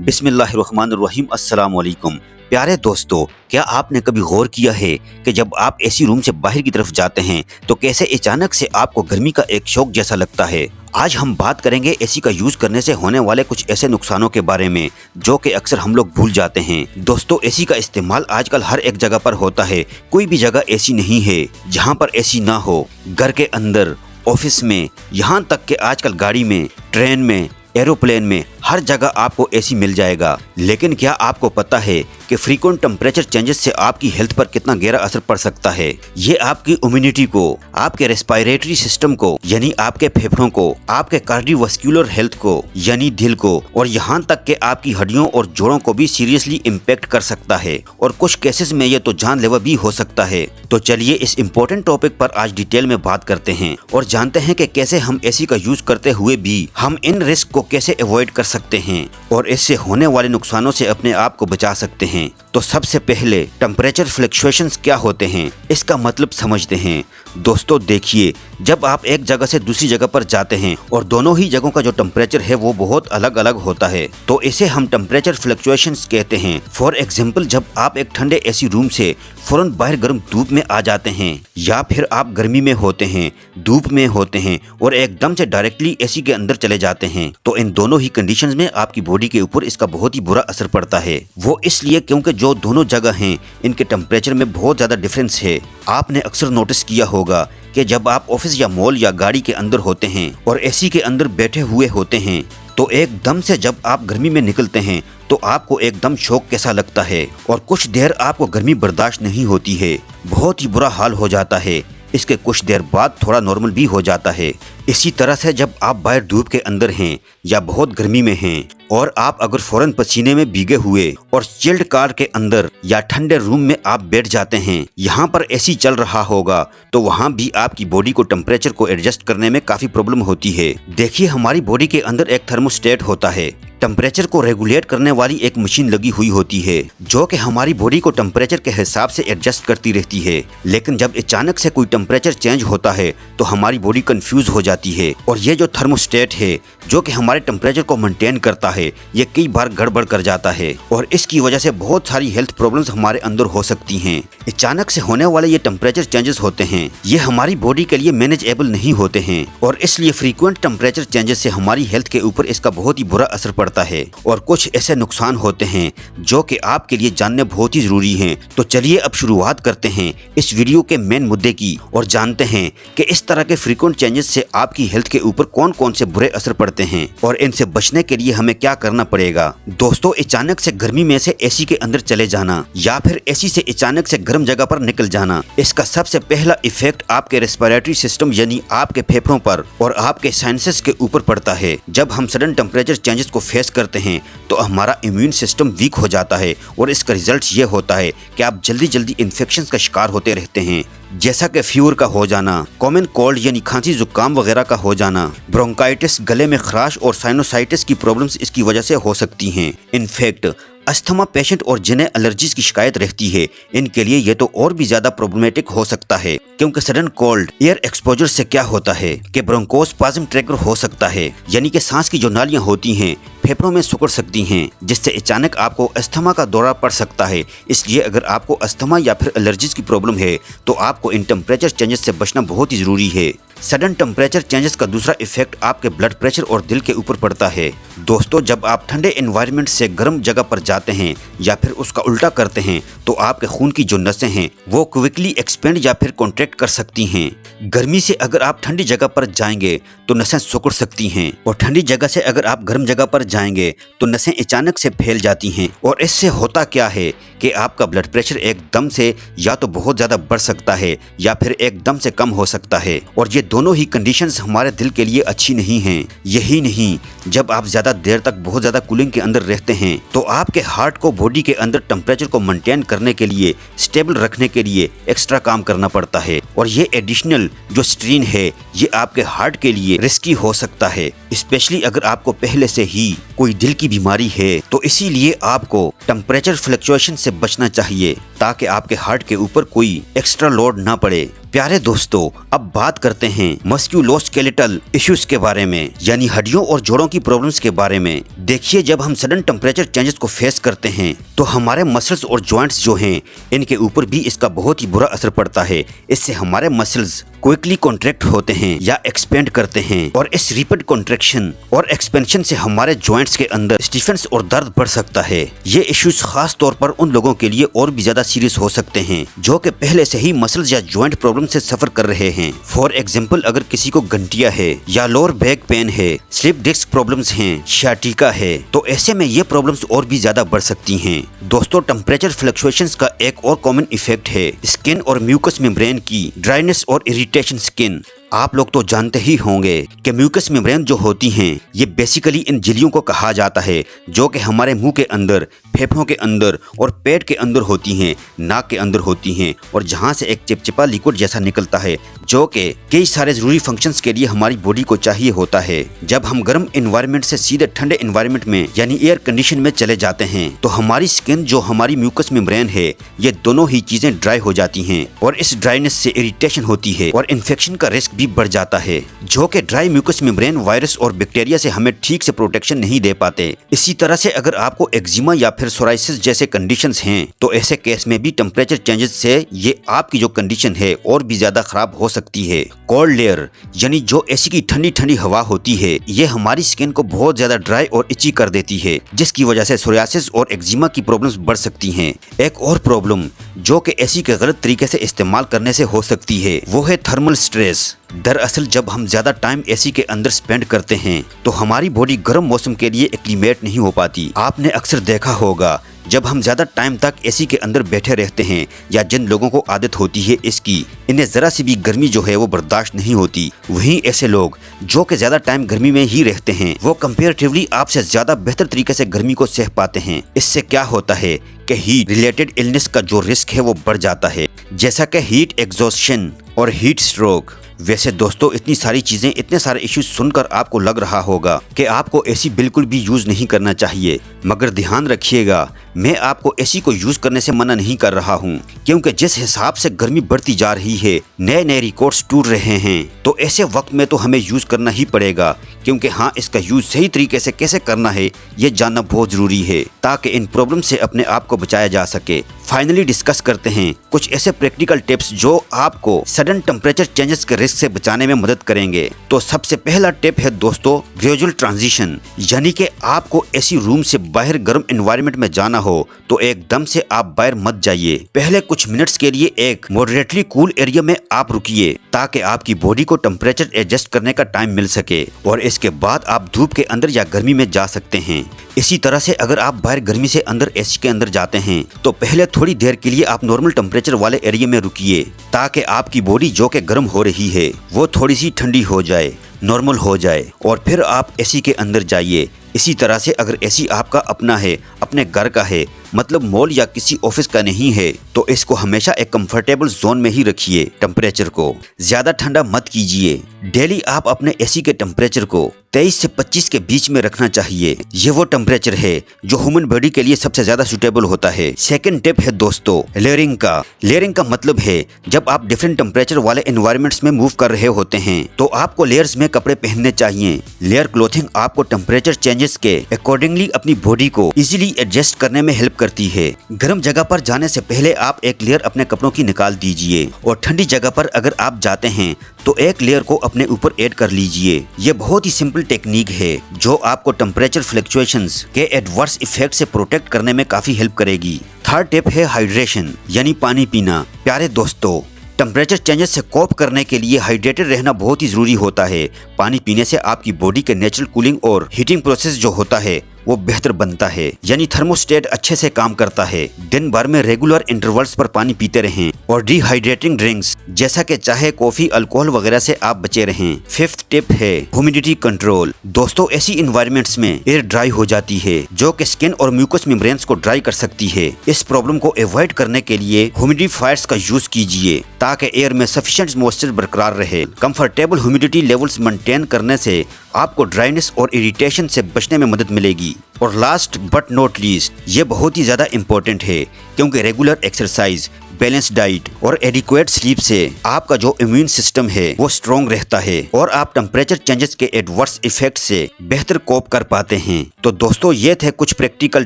बिस्मिल्लाहिर्रहमानिर्रहीम। अस्सलाम वालेकुम। प्यारे दोस्तों, क्या आपने कभी गौर किया है कि जब आप एसी रूम से बाहर की तरफ जाते हैं तो कैसे अचानक से आपको गर्मी का एक शौक जैसा लगता है। आज हम बात करेंगे एसी का यूज करने से होने वाले कुछ ऐसे नुकसानों के बारे में जो कि अक्सर हम लोग भूल जाते हैं। दोस्तों, एसी का इस्तेमाल आजकल हर एक जगह पर होता है। कोई भी जगह ऐसी नहीं है जहाँ पर एसी ना हो। घर के अंदर, ऑफिस में, यहाँ तक कि आजकल गाड़ी में, ट्रेन में, एरोप्लेन में, हर जगह आपको एसी मिल जाएगा। लेकिन क्या आपको पता है कि फ्रीक्वेंट टेम्परेचर चेंजेस से आपकी हेल्थ पर कितना गहरा असर पड़ सकता है। ये आपकी इम्यूनिटी को, आपके रेस्पिरेटरी सिस्टम को यानी आपके फेफड़ों को, आपके कार्डियोवास्कुलर हेल्थ को यानी दिल को, और यहाँ तक कि आपकी हड्डियों और जोड़ों को भी सीरियसली इम्पैक्ट कर सकता है। और कुछ केसेस में ये तो जानलेवा भी हो सकता है। तो चलिए इस इम्पोर्टेंट टॉपिक पर आज डिटेल में बात करते हैं और जानते हैं कि कैसे हम एसी का यूज करते हुए भी हम इन रिस्क को कैसे अवॉइड कर सकते हैं और इससे होने वाले नुकसानों से अपने आप को बचा सकते हैं। तो सबसे पहले टेम्परेचर फ्लक्चुएशंस क्या होते हैं, इसका मतलब समझते हैं। दोस्तों देखिए, जब आप एक जगह से दूसरी जगह पर जाते हैं और दोनों ही जगहों का जो टेम्परेचर है वो बहुत अलग अलग होता है, तो इसे हम टेम्परेचर फ्लक्चुएशंस कहते हैं। फॉर एग्जांपल, जब आप एक ठंडे एसी रूम से फौरन बाहर गर्म धूप में आ जाते हैं, या फिर आप गर्मी में होते हैं, धूप में होते हैं और एकदम से डायरेक्टली एसी के अंदर चले जाते हैं, तो इन दोनों ही कंडीशंस में आपकी बॉडी के ऊपर इसका बहुत ही बुरा असर पड़ता है। वो इसलिए क्योंकि जो दोनों जगह हैं इनके टेम्परेचर में बहुत ज्यादा डिफरेंस है। आपने अक्सर नोटिस किया होगा कि जब आप ऑफिस या मॉल या गाड़ी के अंदर होते हैं और एसी के अंदर बैठे हुए होते हैं, तो एकदम से जब आप गर्मी में निकलते हैं तो आपको एकदम शॉक कैसा लगता है और कुछ देर आपको गर्मी बर्दाश्त नहीं होती है, बहुत ही बुरा हाल हो जाता है। इसके कुछ देर बाद थोड़ा नॉर्मल भी हो जाता है। इसी तरह से जब आप बाहर धूप के अंदर हैं या बहुत गर्मी में हैं और आप अगर फौरन पसीने में भीगे हुए और चिल्ड कार के अंदर या ठंडे रूम में आप बैठ जाते हैं, यहाँ पर एसी चल रहा होगा, तो वहाँ भी आपकी बॉडी को टेम्परेचर को एडजस्ट करने में काफी प्रॉब्लम होती है। देखिए, हमारी बॉडी के अंदर एक थर्मोस्टेट होता है। टेम्परेचर को रेगुलेट करने वाली एक मशीन लगी हुई होती है जो कि हमारी बॉडी को टेम्परेचर के हिसाब से एडजस्ट करती रहती है। लेकिन जब अचानक से कोई टेम्परेचर चेंज होता है तो हमारी बॉडी कंफ्यूज हो जाती है और ये जो थर्मोस्टेट है जो कि हमारे टेम्परेचर को मेंटेन करता है, ये कई बार गड़बड़ कर जाता है और इसकी वजह से बहुत सारी हेल्थ प्रॉब्लम्स हमारे अंदर हो सकती हैं। अचानक से होने वाले ये टेम्परेचर चेंजेस होते हैं, ये हमारी बॉडी के लिए मैनेजेबल नहीं होते हैं और इसलिए फ्रीक्वेंट टेम्परेचर चेंजेस से हमारी हेल्थ के ऊपर इसका बहुत ही बुरा असर पड़ता है और कुछ ऐसे नुकसान होते हैं जो कि आपके लिए जानने बहुत ही जरूरी हैं। तो चलिए अब शुरुआत करते हैं इस वीडियो के मेन मुद्दे की और जानते हैं कि इस तरह के फ्रीक्वेंट चेंजेस से आपकी हेल्थ के ऊपर कौन कौन से बुरे असर पड़ते हैं और इनसे बचने के लिए हमें क्या करना पड़ेगा। दोस्तों, अचानक से गर्मी में से एसी के अंदर चले जाना या फिर एसी से अचानक से गर्म जगह पर निकल जाना, इसका सबसे पहला इफेक्ट आपके रेस्पिरेटरी सिस्टम यानी आपके फेफड़ों पर और आपके साइनसेस के ऊपर पड़ता है। जब हम सडन टेम्परेचर चेंजेस को फेस करते हैं तो हमारा इम्यून सिस्टम वीक हो जाता है और इसका रिजल्ट ये होता है कि आप जल्दी जल्दी इन्फेक्शंस का शिकार होते रहते हैं, जैसा कि फीवर का हो जाना, कॉमन कोल्ड यानी खांसी जुकाम वगैरह का हो जाना, ब्रोंकाइटिस, गले में खराश और साइनोसाइटिस की प्रॉब्लम्स इसकी वजह से हो सकती हैं। इनफैक्ट अस्थमा पेशेंट और जिन्हें एलर्जीज की शिकायत रहती है, इनके लिए ये तो और भी ज्यादा प्रॉब्लमेटिक हो सकता है, क्योंकि सडन कोल्ड एयर एक्सपोजर से क्या होता है कि ब्रोंकोस्पाज्म ट्रिगर हो सकता है, यानी कि सांस की जो नालियां होती हैं फेफड़ों में सिकुड़ सकती हैं, जिससे अचानक आपको अस्थमा का दौरा पड़ सकता है। इसलिए अगर आपको अस्थमा या फिर एलर्जीज की प्रॉब्लम है तो आपको इन टेम्परेचर चेंजेस से बचना बहुत ही जरूरी है। सडन टेम्परेचर चेंजेस का दूसरा इफेक्ट आपके ब्लड प्रेशर और दिल के ऊपर पड़ता है। दोस्तों, जब आप ठंडे एनवायरनमेंट से गर्म जगह पर जाते हैं या फिर उसका उल्टा करते हैं तो आपके खून की जो नसें हैं वो क्विकली एक्सपेंड या फिर कॉन्ट्रैक्ट कर सकती हैं। गर्मी से अगर आप ठंडी जगह पर जाएंगे तो नसें सिकुड़ सकती हैं और ठंडी जगह से अगर आप गर्म जगह पर जाएंगे तो नसें अचानक से फैल जाती हैं और इससे होता क्या है कि आपका ब्लड प्रेशर एकदम से या तो बहुत ज़्यादा बढ़ सकता है या फिर एकदम से कम हो सकता है और ये दोनों ही कंडीशंस हमारे दिल के लिए अच्छी नहीं हैं। यही नहीं, जब आप ज़्यादा देर तक बहुत ज़्यादा कूलिंग के अंदर रहते हैं तो आपके हार्ट को बॉडी के अंदर टेम्परेचर को मेंटेन करने के लिए, स्टेबल रखने के लिए एक्स्ट्रा काम करना पड़ता है और ये एडिशनल जो स्ट्रेन है ये आपके हार्ट के लिए रिस्की हो सकता है, स्पेशली अगर आपको पहले से ही कोई दिल की बीमारी है। तो इसीलिए आपको टेम्परेचर फ्लक्चुएशन से बचना चाहिए ताकि आपके हार्ट के ऊपर कोई एक्स्ट्रा लोड ना पड़े। प्यारे दोस्तों, अब बात करते हैं मस्कुलोस्केलेटल इश्यूज के बारे में, यानी हड्डियों और जोड़ों की प्रॉब्लम्स के बारे में। देखिए, जब हम सडन टेम्परेचर चेंजेस को फेस करते हैं तो हमारे मसल्स और जॉइंट्स जो हैं, इनके ऊपर भी इसका बहुत ही बुरा असर पड़ता है। इससे हमारे मसल्स क्विकली कॉन्ट्रैक्ट होते हैं या एक्सपेंड करते हैं, और इस रिपीट कॉन्ट्रैक्शन और एक्सपेंशन से हमारे जॉइंट्स के अंदर स्टिफनेस और दर्द बढ़ सकता है। ये इश्यूज खास तौर पर उन लोगों के लिए और भी ज्यादा सीरियस हो सकते हैं जो कि पहले से ही मसल्स या जॉइंट प्रॉब्लम से सफर कर रहे हैं। फॉर एग्जाम्पल, अगर किसी को गंटिया है या लोअर बैक पेन है, स्लिप डिस्क प्रॉब्लम्स हैं, शाटिका है, तो ऐसे में ये प्रॉब्लम्स और भी ज्यादा बढ़ सकती हैं। दोस्तों, टेम्परेचर फ्लक्चुएशंस का एक और कॉमन इफेक्ट है स्किन और म्यूकस मेम्ब्रेन की ड्राइनेस और इरिटेशन स्किन। आप लोग तो जानते ही होंगे कि म्यूकस मेम्ब्रेन जो होती हैं, ये बेसिकली इन झिल्लियों को कहा जाता है जो कि हमारे मुंह के अंदर, फेफड़ों के अंदर और पेट के अंदर होती हैं, नाक के अंदर होती हैं, और जहां से एक चिपचिपा लिक्विड जैसा निकलता है जो कि कई सारे जरूरी फंक्शंस के लिए हमारी बॉडी को चाहिए होता है। जब हम गर्म एनवायरनमेंट से सीधे ठंडे एनवायरनमेंट में यानी एयर कंडीशन में चले जाते हैं तो हमारी स्किन जो हमारी म्यूकस मेम्ब्रेन है, ये दोनों ही चीजें ड्राई हो जाती हैं, और इस ड्राइनेस से इरिटेशन होती है और इन्फेक्शन का रिस्क भी बढ़ जाता है, जो कि ड्राई म्यूकस मेम्ब्रेन वायरस और बैक्टीरिया से हमें ठीक से प्रोटेक्शन नहीं दे पाते। इसी तरह से अगर आपको एक्जिमा या फिर सोराइसिस जैसे कंडीशंस हैं तो ऐसे केस में भी टेम्परेचर चेंजेस से ये आपकी जो कंडीशन है और भी ज्यादा खराब हो सकती है। कोल्ड लेयर यानी जो एसी की ठंडी ठंडी हवा होती है, ये हमारी स्किन को बहुत ज्यादा ड्राई और इची कर देती है, जिसकी वजह से सोरियासिस और एक्जिमा की प्रॉब्लम्स बढ़ सकती हैं। एक और प्रॉब्लम जो कि एसी के गलत तरीके से इस्तेमाल करने से हो सकती है, वो है थर्मल स्ट्रेस। दरअसल जब हम ज्यादा टाइम एसी के अंदर स्पेंड करते हैं तो हमारी बॉडी गर्म मौसम के लिए एक्लिमेट नहीं हो पाती। आपने अक्सर देखा होगा जब हम ज्यादा टाइम तक एसी के अंदर बैठे रहते हैं, या जिन लोगों को आदत होती है इसकी, इन्हें जरा सी भी गर्मी जो है वो बर्दाश्त नहीं होती। वहीं ऐसे लोग जो कि ज्यादा टाइम गर्मी में ही रहते हैं, वो कंपेरेटिवली आपसे ज्यादा बेहतर तरीके से गर्मी को सह पाते हैं। इससे क्या होता है कि हीट रिलेटेड इलनेस का जो रिस्क है वो बढ़ जाता है, जैसा कि हीट एग्जॉस्शन और हीट स्ट्रोक। वैसे दोस्तों, इतनी सारी चीजें, इतने सारे इश्यूज सुनकर आपको लग रहा होगा कि आपको एसी बिल्कुल भी यूज नहीं करना चाहिए, मगर ध्यान रखिएगा, मैं आपको एसी को यूज करने से मना नहीं कर रहा हूं, क्योंकि जिस हिसाब से गर्मी बढ़ती जा रही है, नए नए रिकॉर्ड्स टूट रहे हैं, तो ऐसे वक्त में तो हमें यूज करना ही पड़ेगा। क्योंकि हाँ, इसका यूज सही तरीके से कैसे करना है ये जानना बहुत जरूरी है, ताकि इन प्रॉब्लम से अपने आप को बचाया जा सके। फाइनली डिस्कस करते हैं कुछ ऐसे प्रैक्टिकल टिप्स जो आपको सडन टेम्परेचर चेंजेस के रिस्क से बचाने में मदद करेंगे। तो सबसे पहला टिप है दोस्तों, ग्रेजुअल ट्रांजिशन, यानी कि आपको एसी रूम से बाहर गर्म एनवायरनमेंट में जाना हो तो एकदम से आप बाहर मत जाइए। पहले कुछ मिनट्स के लिए एक मॉडरेटली कूल एरिया में आप रुकिए, ताकि आपकी बॉडी को टेम्परेचर एडजस्ट करने का टाइम मिल सके, और इसके बाद आप धूप के अंदर या गर्मी में जा सकते हैं। इसी तरह से अगर आप बाहर गर्मी से अंदर एसी के अंदर जाते हैं तो पहले थोड़ी देर के लिए आप नॉर्मल टेम्परेचर वाले एरिया में रुकिए, ताकि आपकी बॉडी जो कि गर्म हो रही है वो थोड़ी सी ठंडी हो जाए, नॉर्मल हो जाए, और फिर आप एसी के अंदर जाइए। इसी तरह से अगर एसी आपका अपना है, अपने घर का है, मतलब मॉल या किसी ऑफिस का नहीं है, तो इसको हमेशा एक कंफर्टेबल जोन में ही रखिए। टेम्परेचर को ज्यादा ठंडा मत कीजिए। डेली आप अपने एसी के टेम्परेचर को 23 से 25 के बीच में रखना चाहिए। ये वो टेम्परेचर है जो ह्यूमन बॉडी के लिए सबसे ज्यादा सुटेबल होता है। सेकंड टिप है दोस्तों, लेयरिंग का। लेयरिंग का मतलब है जब आप डिफरेंट टेम्परेचर वाले एनवायरनमेंट्स में मूव कर रहे होते हैं तो आपको लेयर्स में कपड़े पहनने चाहिए। लेयर क्लोथिंग आपको टेम्परेचर चेंजेस के अकॉर्डिंगली अपनी बॉडी को इजीली एडजस्ट करने में हेल्प करती है। गर्म जगह पर जाने से पहले आप एक लेयर अपने कपड़ों की निकाल दीजिए, और ठंडी जगह पर अगर आप जाते हैं तो एक लेयर को अपने ऊपर ऐड कर लीजिए। ये बहुत ही सिंपल टेक्निक है जो आपको टेम्परेचर फ्लक्चुएशंस के एडवर्स इफेक्ट से प्रोटेक्ट करने में काफी हेल्प करेगी। थर्ड टिप है हाइड्रेशन, यानी पानी पीना। प्यारे दोस्तों, टेम्परेचर चेंजेस से कोप करने के लिए हाइड्रेटेड रहना बहुत ही जरूरी होता है। पानी पीने से आपकी बॉडी के नेचुरल कूलिंग और हीटिंग प्रोसेस जो होता है वो बेहतर बनता है, यानी थर्मोस्टेट अच्छे से काम करता है। दिन भर में रेगुलर इंटरवल्स पर पानी पीते रहें, और डिहाइड्रेटिंग ड्रिंक्स जैसा कि चाहे कॉफी, अल्कोहल वगैरह से आप बचे रहें। फिफ्थ टिप है ह्यूमिडिटी कंट्रोल। दोस्तों, ऐसी इन्वायरमेंट्स में एयर ड्राई हो जाती है जो कि स्किन और म्यूकस मेम्ब्रेन्स को ड्राई कर सकती है। इस प्रॉब्लम को अवॉइड करने के लिए ह्यूमिडिफायर्स का यूज कीजिए, ताकि एयर में सफिशिएंट मॉइस्चर बरकरार रहे। कंफर्टेबल ह्यूमिडिटी लेवल्स मेंटेन करने से आपको ड्राइनेस और इरिटेशन से बचने में मदद मिलेगी। और लास्ट बट नॉट लीस्ट, ये बहुत ही ज्यादा इम्पोर्टेंट है, क्योंकि रेगुलर एक्सरसाइज बैलेंस डाइट और एडिक्वेट स्लीप से आपका जो इम्यून सिस्टम है वो स्ट्रॉन्ग रहता है और आप टेम्परेचर चेंजेस के एडवर्स इफेक्ट से बेहतर कोप कर पाते हैं। तो दोस्तों ये थे कुछ प्रैक्टिकल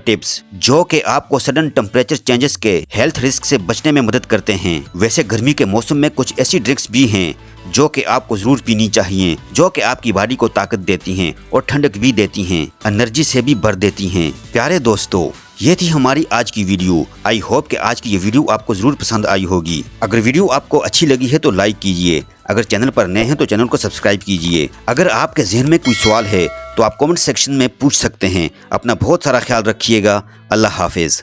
टिप्स जो कि आपको सडन टेम्परेचर चेंजेस के हेल्थ रिस्क से बचने में मदद करते हैं। वैसे गर्मी के मौसम में कुछ ऐसी ड्रिंक्स भी हैं जो कि आपको जरूर पीनी चाहिए, जो कि आपकी बॉडी को ताकत देती हैं और ठंडक भी देती हैं, एनर्जी से भी भर देती हैं। प्यारे दोस्तों, ये थी हमारी आज की वीडियो। आई होप कि आज की ये वीडियो आपको जरूर पसंद आई होगी। अगर वीडियो आपको अच्छी लगी है तो लाइक कीजिए। अगर चैनल पर नए हैं तो चैनल को सब्सक्राइब कीजिए। अगर आपके जहन में कोई सवाल है तो आप कमेंट सेक्शन में पूछ सकते हैं। अपना बहुत सारा ख्याल रखिएगा। अल्लाह हाफिज।